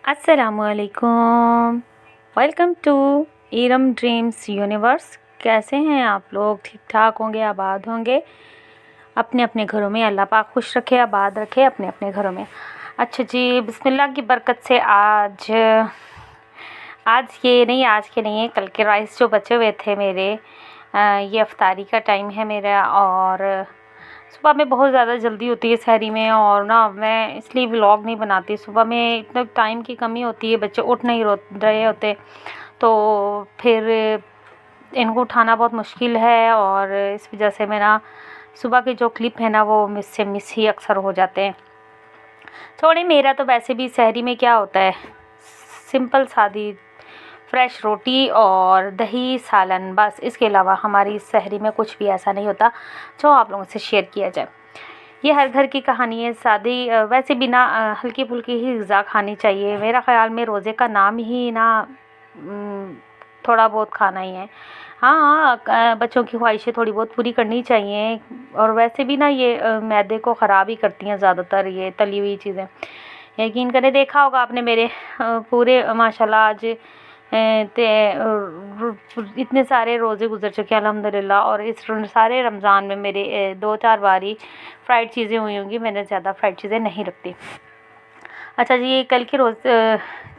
अस्सलामुअलैकुम। Welcome to Iram dreams universe. कैसे हैं आप लोग? ठीक ठाक होंगे, आबाद होंगे अपने अपने घरों में। अल्लाह पाक खुश रखे, आबाद रखे अपने अपने घरों में। अच्छा जी, बिस्मिल्लाह की बरकत से आज आज के नहीं है, कल के राइस जो बचे हुए थे मेरे, ये अफ्तारी का टाइम है मेरा। और सुबह में बहुत ज़्यादा जल्दी होती है सहरी में, और ना मैं इसलिए व्लॉग नहीं बनाती। सुबह में इतना टाइम की कमी होती है, बच्चे उठ नहीं रहे होते, तो फिर इनको उठाना बहुत मुश्किल है। और इस वजह से मेरा सुबह के जो क्लिप है ना वो मिस ही अक्सर हो जाते हैं। थोड़े मेरा तो वैसे भी सहरी में क्या होता है, सिंपल सादी फ्रेश रोटी और दही सालन, बस। इसके अलावा हमारी सहरी में कुछ भी ऐसा नहीं होता जो आप लोगों से शेयर किया जाए। ये हर घर की कहानी है। सादी वैसे भी ना हल्की फुल्की ही ग़िज़ा खानी चाहिए। मेरा ख़्याल में रोज़े का नाम ही ना थोड़ा बहुत खाना ही है। हाँ, बच्चों की ख्वाहिशें थोड़ी बहुत पूरी करनी चाहिए। और वैसे भी ना ये मैदे को ख़राब ही करती हैं ज़्यादातर ये तली हुई चीज़ें। यकीन करें, देखा होगा आपने मेरे पूरे माशाल्लाह आज इतने सारे रोज़े गुजर चुके हैं अल्हम्दुलिल्लाह। और इस सारे रमज़ान में मेरे 2-4 बारी फ्राइड चीज़ें हुई होंगी। मैंने ज़्यादा फ्राइड चीज़ें नहीं रखती। अच्छा जी, ये कल के रोज़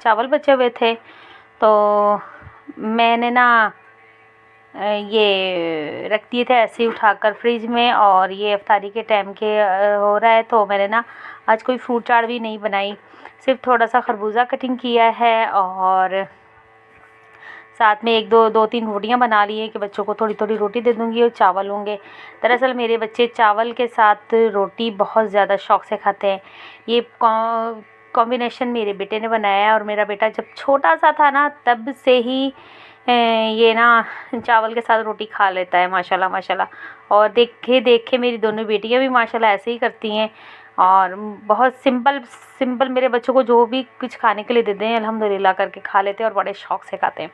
चावल बचे हुए थे, तो मैंने ना ये रख दिए थे ऐसे ही उठाकर फ्रिज में। और ये अफ्तारी के टाइम के हो रहा है, तो मैंने ना आज कोई फ्रूट चाट भी नहीं बनाई, सिर्फ थोड़ा सा खरबूजा कटिंग किया है और साथ में 1-2-3 रोटियां बना ली हैं कि बच्चों को थोड़ी थोड़ी रोटी दे दूंगी और चावल होंगे। दरअसल मेरे बच्चे चावल के साथ रोटी बहुत ज़्यादा शौक़ से खाते हैं। ये कॉम्बिनेशन मेरे बेटे ने बनाया है, और मेरा बेटा जब छोटा सा था ना तब से ही ये ना चावल के साथ रोटी खा लेता है माशाल्लाह माशाल्लाह। और देखे देखे मेरी दोनों बेटियां भी माशाल्लाह ऐसे ही करती हैं। और बहुत सिंपल सिंपल मेरे बच्चों को जो भी कुछ खाने के लिए दे दें अल्हम्दुलिल्लाह करके खा लेते हैं और बड़े शौक़ से खाते हैं।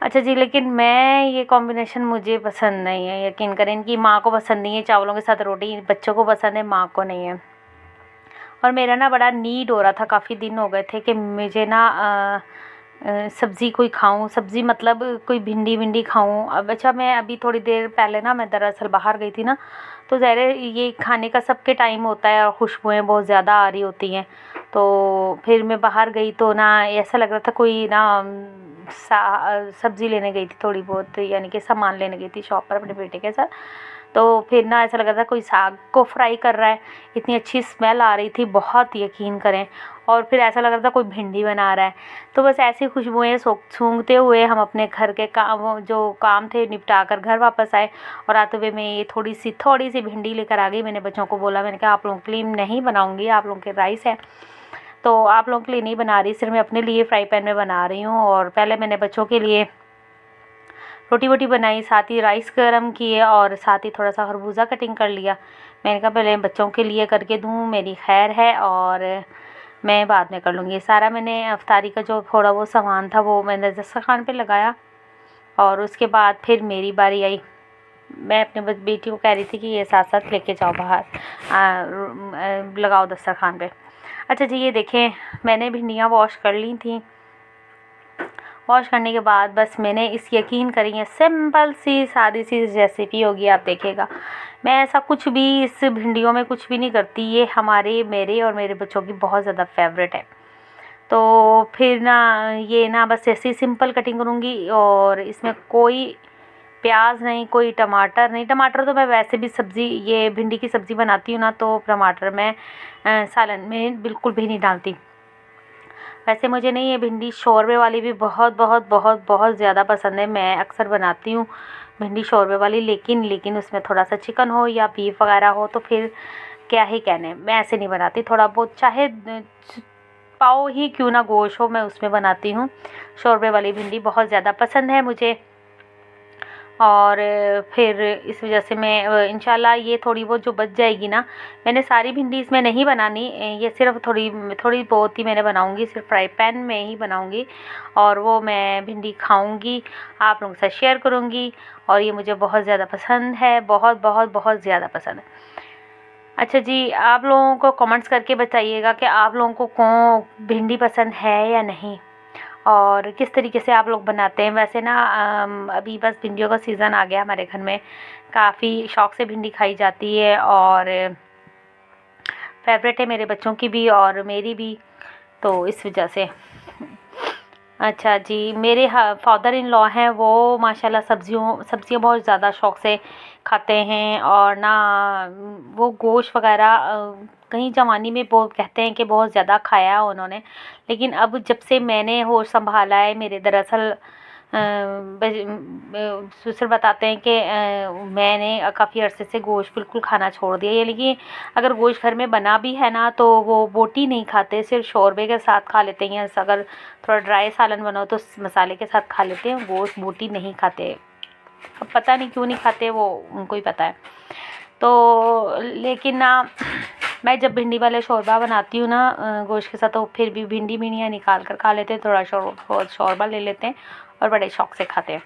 अच्छा जी, लेकिन मैं ये कॉम्बिनेशन मुझे पसंद नहीं है। यकीन करें, इनकी माँ को पसंद नहीं है चावलों के साथ रोटी, बच्चों को पसंद है, माँ को नहीं है। और मेरा ना बड़ा नीड हो रहा था, काफ़ी दिन हो गए थे कि मुझे ना सब्ज़ी कोई खाऊं। सब्ज़ी मतलब कोई भिंडी विंडी खाऊं। अब अच्छा, मैं अभी थोड़ी देर पहले ना मैं दरअसल बाहर गई थी ना, तो ज़ाहिर है ये खाने का सबके टाइम होता है और खुशबुएं बहुत ज़्यादा आ रही होती हैं। तो फिर मैं बाहर गई तो ना ऐसा लग रहा था कोई ना सब्ज़ी लेने गई थी थोड़ी बहुत, यानी कि सामान लेने गई थी शॉप पर अपने बेटे के साथ। तो फिर ना ऐसा लग रहा था कोई साग को फ्राई कर रहा है, इतनी अच्छी स्मेल आ रही थी बहुत, यकीन करें। और फिर ऐसा लग रहा था कोई भिंडी बना रहा है। तो बस ऐसी खुशबुएं सूंघते हुए हम अपने घर के काम, जो काम थे, निपटा कर घर वापस आए। और आते हुए मैं ये थोड़ी सी भिंडी लेकर आ गई। मैंने बच्चों को बोला, मैंने कहा आप लोगों के लिए नहीं बनाऊंगी, आप लोगों के राइस है तो आप लोगों के लिए नहीं बना रही, सिर्फ मैं अपने लिए फ्राई पैन में बना रही हूँ। और पहले मैंने बच्चों के लिए रोटी वोटी बनाई, साथ ही राइस गर्म किए और साथ ही थोड़ा सा खरबूजा कटिंग कर लिया। मैंने कहा पहले बच्चों के लिए करके दूँ, मेरी खैर है और मैं बाद में कर लूँगी। सारा मैंने अफ्तारी का जो थोड़ा वो सामान था वो मैंने दस्तरखान पे लगाया। और उसके बाद फिर मेरी बारी आई। मैं अपने बेटी को कह रही थी कि ये साथ साथ लेके जाओ बाहर, लगाओ दस्तरखान पे। अच्छा जी, ये देखें, मैंने भिंडियाँ वॉश कर ली थी। वॉश करने के बाद बस मैंने यकीन करिए सिंपल सी सादी सी रेसिपी होगी, आप देखिएगा। मैं ऐसा कुछ भी इस भिंडियों में कुछ भी नहीं करती, ये मेरे और मेरे बच्चों की बहुत ज़्यादा फेवरेट है। तो फिर ना ये ना बस ऐसी सिंपल कटिंग करूँगी, और इसमें कोई प्याज नहीं, कोई टमाटर नहीं। टमाटर तो मैं वैसे भी सब्ज़ी, ये भिंडी की सब्ज़ी बनाती हूँ ना, तो टमाटर मैं सालन में बिल्कुल भी नहीं डालती। वैसे मुझे नहीं, ये भिंडी शोरबे वाली भी बहुत बहुत बहुत बहुत ज़्यादा पसंद है। मैं अक्सर बनाती हूँ भिंडी शोरबे वाली, लेकिन उसमें थोड़ा सा चिकन हो या बीफ वगैरह हो तो फिर क्या ही कहने, मैं ऐसे नहीं बनाती। थोड़ा बहुत चाहे पाव ही क्यों ना गोश्त हो, मैं उसमें बनाती हूँ। शोरबे वाली भिंडी बहुत ज़्यादा पसंद है मुझे। और फिर इस वजह से मैं इंशाल्लाह ये थोड़ी बहुत जो बच जाएगी ना, मैंने सारी भिंडी इसमें नहीं बनानी, ये सिर्फ थोड़ी थोड़ी बहुत ही मैंने बनाऊंगी, सिर्फ फ्राई पैन में ही बनाऊंगी। और वो मैं भिंडी खाऊंगी, आप लोगों के साथ शेयर करूंगी। और ये मुझे बहुत ज़्यादा पसंद है, बहुत बहुत बहुत ज़्यादा पसंद है। अच्छा जी, आप लोगों को कमेंट्स करके बताइएगा कि आप लोगों को कौन भिंडी पसंद है या नहीं, और किस तरीके से आप लोग बनाते हैं। वैसे ना अभी बस भिंडियों का सीज़न आ गया हमारे घर में, काफ़ी शौक़ से भिंडी खाई जाती है और फेवरेट है मेरे बच्चों की भी और मेरी भी, तो इस वजह से। अच्छा जी, मेरे फादर इन लॉ हैं, वो माशाल्लाह सब्जियां बहुत ज़्यादा शौक़ से खाते हैं, और ना वो गोश्त वगैरह कहीं जवानी में वो कहते हैं कि बहुत ज़्यादा खाया है उन्होंने, लेकिन अब जब से मैंने होश संभाला है, मेरे दरअसल ससुर बताते हैं कि मैंने काफ़ी अरसे से गोश्त बिल्कुल खाना छोड़ दिया है। लेकिन अगर गोश्त घर में बना भी है ना, तो वो बोटी नहीं खाते, सिर्फ शोरबे के साथ खा लेते हैं। अगर थोड़ा ड्राई सालन बनाओ तो मसाले के साथ खा लेते हैं, गोश्त बोटी नहीं खाते। अब पता नहीं क्यों नहीं खाते, वो उनको ही पता है। तो लेकिन ना मैं जब भिंडी वाले शोरबा बनाती हूँ ना गोश्त के साथ, तो फिर भी भिंडी भिंडियाँ निकाल कर खा लेते हैं, थोड़ा शोरबा ले लेते हैं और बड़े शौक़ से खाते हैं।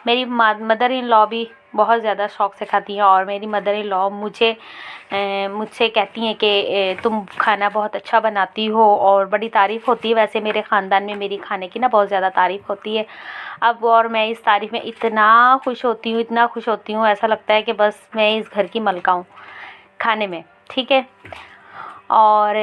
मेरी मदर इन लॉ भी बहुत ज़्यादा शौक़ से खाती हैं, और मेरी मदर इन लॉ मुझसे कहती हैं कि तुम खाना बहुत अच्छा बनाती हो, और बड़ी तारीफ़ होती है। वैसे मेरे ख़ानदान में मेरी खाने की ना बहुत ज़्यादा तारीफ़ होती है अब, और मैं इस तारीफ़ में इतना खुश होती हूँ, इतना खुश होती हूँ, ऐसा लगता है कि बस मैं इस घर की मलका हूँ खाने में, ठीक है। और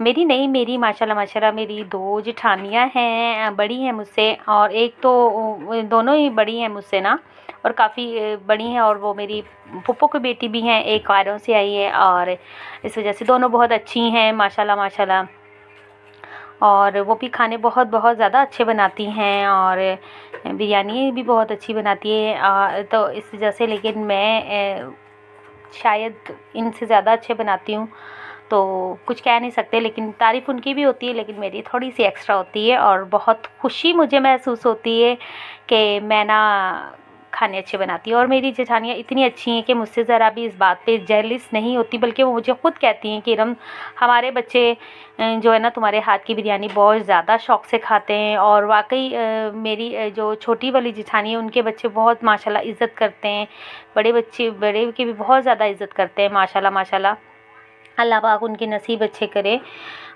मेरी माशाल्लाह मेरी 2 जेठानियाँ हैं, बड़ी हैं मुझसे, और एक तो दोनों ही बड़ी हैं मुझसे ना, और काफ़ी बड़ी हैं, और वो मेरी फूफो की बेटी भी हैं, एक कायरों से आई है, और इस वजह से दोनों बहुत अच्छी हैं माशाल्लाह। और वो भी खाने बहुत ज़्यादा अच्छे बनाती हैं, और बिरयानी भी बहुत अच्छी बनाती है, तो इस वजह से। लेकिन मैं शायद इनसे ज़्यादा अच्छे बनाती हूँ, तो कुछ कह नहीं सकते, लेकिन तारीफ़ उनकी भी होती है, लेकिन मेरी थोड़ी सी एक्स्ट्रा होती है, और बहुत खुशी मुझे महसूस होती है कि मैं ना खाने अच्छे बनाती हूँ। और मेरी जेठानियाँ इतनी अच्छी हैं कि मुझसे ज़रा भी इस बात पे जेलस नहीं होती, बल्कि वो मुझे ख़ुद कहती हैं कि इरम, हमारे बच्चे जो है ना तुम्हारे हाथ की बिरयानी बहुत ज़्यादा शौक़ से खाते हैं। और वाकई मेरी जो छोटी वाली जेठानी है, उनके बच्चे बहुत माशाल्लाह इज़्ज़त करते हैं, बड़े की भी बहुत ज़्यादा इज़्ज़त करते हैं माशाल्लाह। अल्लाह पाक उनके नसीब अच्छे करे,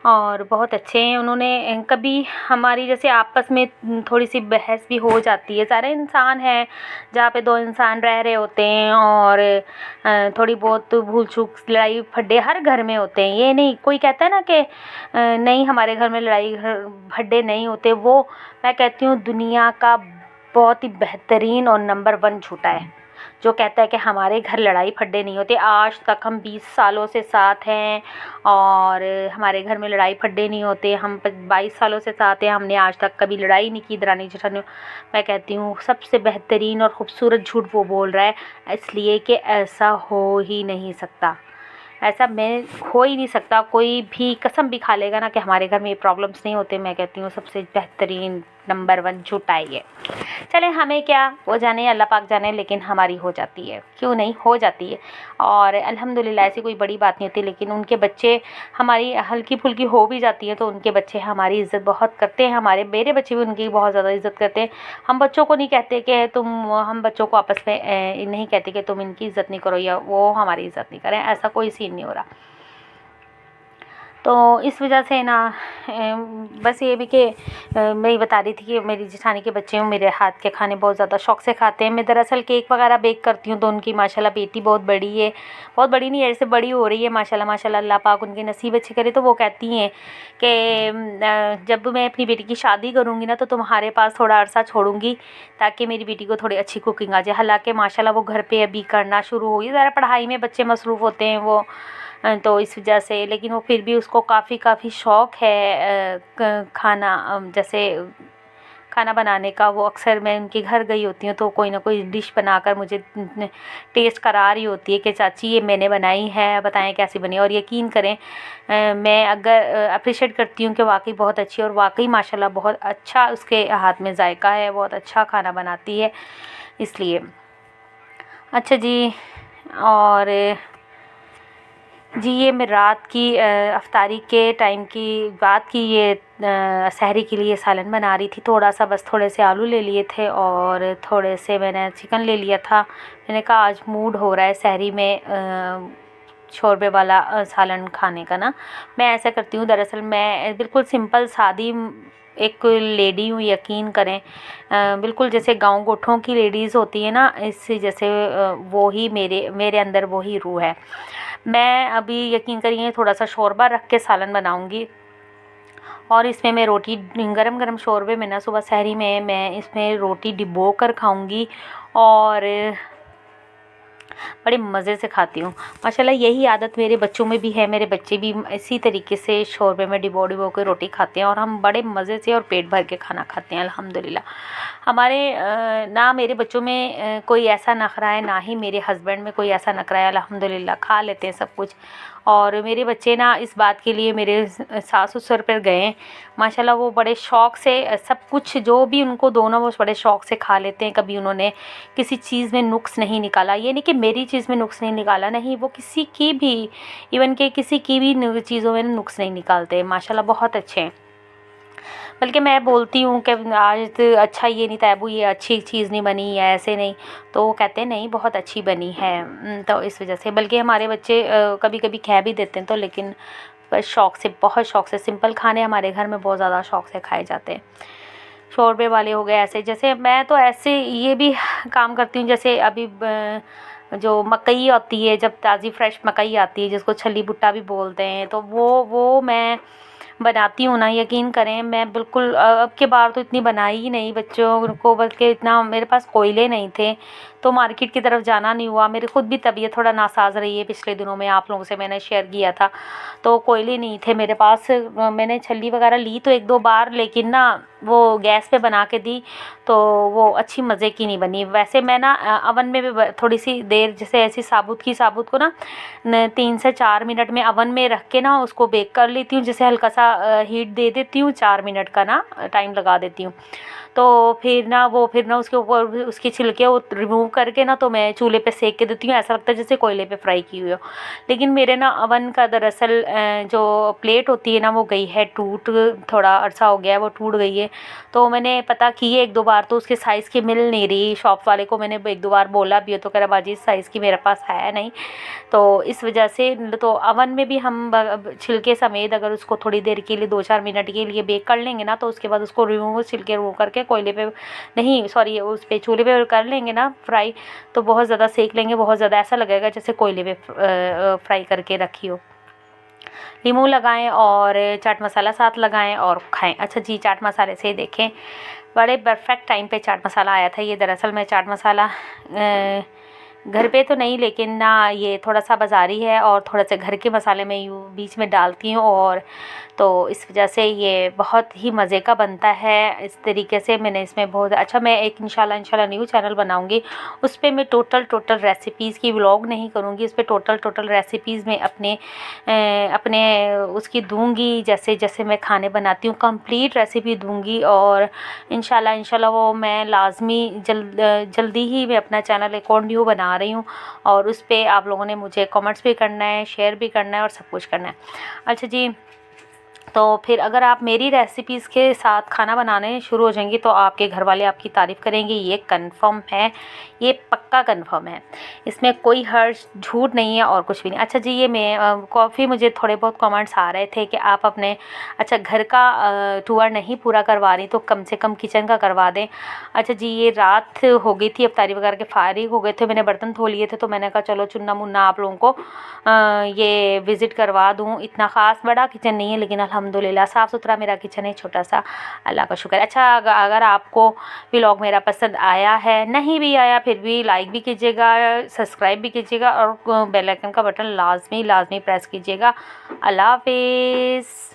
और बहुत अच्छे हैं। उन्होंने कभी हमारी जैसे आपस में थोड़ी सी बहस भी हो जाती है, सारे इंसान हैं जहाँ पे 2 इंसान रह रहे होते हैं, और थोड़ी बहुत भूल चूक लड़ाई फड्डे हर घर में होते हैं। ये नहीं कोई कहता है ना कि नहीं हमारे घर में लड़ाई फड्डे नहीं होते, वो मैं कहती हूँ दुनिया का बहुत ही बेहतरीन और नंबर 1 झूठा है जो कहता है कि हमारे घर लड़ाई फड्डे नहीं होते। आज तक हम 20 सालों से साथ हैं, और हमारे घर में लड़ाई फड्डे नहीं होते। हम 22 सालों से साथ हैं, हमने आज तक कभी लड़ाई नहीं की दरानी जेठानी। मैं कहती हूँ सबसे बेहतरीन और ख़ूबसूरत झूठ वो बोल रहा है, इसलिए कि ऐसा हो ही नहीं सकता, ऐसा मैं हो ही नहीं सकता। कोई भी कसम भी खा लेगा ना कि हमारे घर में ये प्रॉब्लम्स नहीं होते, मैं कहती हूँ सबसे बेहतरीन नंबर 1 झूठा ही है। चले हमें क्या, वो जाने अल्लाह पाक जाने, लेकिन हमारी हो जाती है, क्यों नहीं हो जाती है। और अल्हम्दुलिल्लाह ऐसी कोई बड़ी बात नहीं होती, लेकिन उनके बच्चे हमारी हल्की फुल्की हो भी जाती है, तो उनके बच्चे हमारी इज़्ज़त बहुत करते हैं। मेरे बच्चे भी उनकी बहुत ज़्यादा इज़्ज़त करते हैं। हम बच्चों को नहीं कहते कि हम बच्चों को आपस में नहीं कहते कि तुम इनकी इज़्ज़त नहीं करो या वो हमारी इज़्ज़त नहीं करें, ऐसा कोई सीन नहीं हो रहा। तो इस वजह से ना बस ये भी कि मैं ये बता रही थी कि मेरी जेठानी के बच्चे मेरे हाथ के खाने बहुत ज़्यादा शौक़ से खाते हैं। मैं दरअसल केक वगैरह बेक करती हूँ, तो उनकी माशाल्लाह बेटी बहुत बड़ी है, बहुत बड़ी नहीं है, ऐसे बड़ी हो रही है माशाल्लाह। अल्लाह पाक उनके नसीब अच्छे करे। तो वो कहती हैं कि जब मैं अपनी बेटी की शादी करूँगी ना, तो तुम्हारे पास थोड़ा अरसा छोड़ूंगी, ताकि मेरी बेटी को थोड़ी अच्छी कुकिंग आ जाए। हालाँकि माशाल्लाह वो घर पर अभी करना शुरू हुई, ज़रा पढ़ाई में बच्चे मसरूफ़ होते हैं वो, तो इस वजह से। लेकिन वो फिर भी उसको काफ़ी शौक़ है खाना, जैसे खाना बनाने का। वो अक्सर मैं उनके घर गई होती हूँ, तो कोई ना कोई डिश बनाकर मुझे टेस्ट करा रही होती है कि चाची ये मैंने बनाई है, बताएं कैसी बनी। और यकीन करें मैं अगर अप्रिशिएट करती हूँ कि वाकई बहुत अच्छी, और वाकई माशाल्लाह बहुत अच्छा उसके हाथ में जायका है, बहुत अच्छा खाना बनाती है, इसलिए। अच्छा जी, और जी ये मैं रात की अफ्तारी के टाइम की बात की, ये सहरी के लिए सालन बना रही थी। थोड़े से आलू ले लिए थे, और थोड़े से मैंने चिकन ले लिया था। मैंने कहा आज मूड हो रहा है सहरी में शोरबे वाला सालन खाने का ना। मैं ऐसा करती हूँ, दरअसल मैं बिल्कुल सिंपल सादी एक लेडी हूँ, यकीन करें। बिल्कुल जैसे गाँव गोठों की लेडीज़ होती है ना, इससे जैसे वो ही मेरे अंदर वो ही रूह है। मैं अभी यकीन करिए थोड़ा सा शोरबा रख के सालन बनाऊँगी और इसमें मैं रोटी गरम गरम शोरबे में ना सुबह सहरी में मैं इसमें रोटी डिबो कर खाऊँगी और बड़े मज़े से खाती हूँ माशाल्लाह। यही आदत मेरे बच्चों में भी है, मेरे बच्चे भी इसी तरीके से शोरबे में डिबो के रोटी खाते हैं और हम बड़े मज़े से और पेट भर के खाना खाते हैं अल्हम्दुलिल्लाह। हमारे ना मेरे बच्चों में कोई ऐसा नखरा है, ना ही मेरे हस्बैंड में कोई ऐसा नखरा है, अल्हम्दुलिल्लाह खा लेते हैं सब कुछ। और मेरे बच्चे ना इस बात के लिए मेरे सास ससुर पर गए माशाल्लाह, वो बड़े शौक़ से सब कुछ जो भी उनको दो ना वो बड़े शौक़ से खा लेते हैं। कभी उन्होंने किसी चीज़ में नुक्स नहीं निकाला, ये नहीं कि मेरी चीज़ में नुक्स नहीं निकाला, नहीं, वो किसी की भी इवन के किसी की भी चीज़ों में नुक्स नहीं निकालते माशाल्लाह, बहुत अच्छे हैं। बल्कि मैं बोलती हूँ कि आज तो अच्छा ये नहीं तैबू ये अच्छी चीज़ नहीं बनी या ऐसे नहीं, तो वो कहते हैं नहीं बहुत अच्छी बनी है। तो इस वजह से बल्कि हमारे बच्चे कभी कभी कह भी देते हैं, तो लेकिन बस शौक़ से, बहुत शौक़ से सिंपल खाने हमारे घर में बहुत ज़्यादा शौक़ से खाए जाते हैं। शोरबे वाले हो गए ऐसे, जैसे मैं तो ऐसे ये भी काम करती हूँ, जैसे अभी जो मकई होती है, जब ताज़ी फ्रेश मकई आती है जिसको छली भुट्टा भी बोलते हैं, तो वो मैं बनाती हूँ ना, यकीन करें मैं बिल्कुल अब की बार तो इतनी बनाई ही नहीं बच्चों को, बल्कि इतना मेरे पास कोयले नहीं थे तो मार्केट की तरफ जाना नहीं हुआ। मेरी ख़ुद भी तबीयत थोड़ा नासाज रही है पिछले दिनों में, आप लोगों से मैंने शेयर किया था, तो कोयले नहीं थे मेरे पास। मैंने छल्ली वगैरह ली तो एक दो बार, लेकिन ना वो गैस पे बना के दी तो वो अच्छी मज़े की नहीं बनी। वैसे मैं ना अवन में भी थोड़ी सी देर, जैसे ऐसी साबुत को ना 3 से 4 मिनट में अवन में रख के ना उसको बेक कर लेती हूँ, जैसे हल्का सा हीट दे देती हूँ, 4 मिनट का ना टाइम लगा देती हूँ। तो फिर ना उसके ऊपर उसके छिलके वो रिमूव करके ना तो मैं चूल्हे पे सेक के देती हूँ, ऐसा लगता है जैसे कोयले पे फ्राई की हुई हो। लेकिन मेरे ना अवन का दरअसल जो प्लेट होती है ना वो गई है टूट, थोड़ा अरसा हो गया है वो टूट गई है। तो मैंने पता की है 1-2 बार, तो उसके साइज़ की मिल नहीं रही। शॉप वाले को मैंने 1-2 बार बोला भी है तो कह रहा बाजी इस साइज़ की मेरे पास है नहीं। तो इस वजह से तो अवन में भी हम छिलके समेत अगर उसको थोड़ी देर के लिए 2-4 मिनट के लिए बेक कर लेंगे ना, तो उसके बाद उसको छिलके रिमूव करके कोयले पे नहीं सॉरी उस पे चूल्हे पे कर लेंगे ना फ्राई, तो बहुत ज़्यादा सेक लेंगे, बहुत ज़्यादा ऐसा लगेगा जैसे कोयले पे फ्राई करके रखी हो। नींबू लगाएं और चाट मसाला साथ लगाएं और खाएं। अच्छा जी, चाट मसाले से देखें बड़े परफेक्ट टाइम पे चाट मसाला आया था। ये दरअसल मैं चाट मसाला घर पे तो नहीं, लेकिन ना ये थोड़ा सा बाज़ारी है और थोड़ा सा घर के मसाले में यूँ बीच में डालती हूँ, और तो इस वजह से ये बहुत ही मज़े का बनता है। इस तरीके से मैंने इसमें बहुत अच्छा, मैं एक इंशाल्लाह न्यू चैनल बनाऊँगी, उस पर मैं टोटल रेसिपीज़ की व्लॉग नहीं करूँगी, उस पर टोटल रेसिपीज़ में अपने उसकी दूँगी, जैसे जैसे मैं खाने बनाती हूँ कंप्लीट रेसिपी दूँगी। और इंशाल्लाह वो मैं लाज़मी जल्दी ही मैं अपना चैनल एक और न्यू बना रही हूँ, और उस पर आप लोगों ने मुझे कमेंट्स भी करना है, शेयर भी करना है और सब कुछ करना है। अच्छा जी, तो फिर अगर आप मेरी रेसिपीज़ के साथ खाना बनाने शुरू हो जाएंगी तो आपके घर वाले आपकी तारीफ़ करेंगे, ये कंफर्म है, ये पक्का कंफर्म है, इसमें कोई हर्ष झूठ नहीं है और कुछ भी नहीं। अच्छा जी, ये मैं कॉफ़ी, मुझे थोड़े बहुत कमेंट्स आ रहे थे कि आप अपने अच्छा घर का टूर नहीं पूरा करवा रही तो कम से कम किचन का करवा दें। अच्छा जी, ये रात हो गई थी, अफ्तारी वगैरह के फारिग हो गए थे, मैंने बर्तन धो लिए थे, तो मैंने कहा चलो चुन्ना मुन्ना आप लोगों को ये विज़िट करवा दूँ। इतना ख़ास बड़ा किचन नहीं है, लेकिन अल्हम्दुलिल्लाह साफ़ सुथरा मेरा किचन है, छोटा सा, अल्लाह का शुक्र। अच्छा, अगर आपको व्लॉग मेरा पसंद आया है, नहीं भी आया फिर भी लाइक भी कीजिएगा, सब्सक्राइब भी कीजिएगा और बेल आइकन का बटन लाजमी प्रेस कीजिएगा। अल्लाह हाफ़िज़।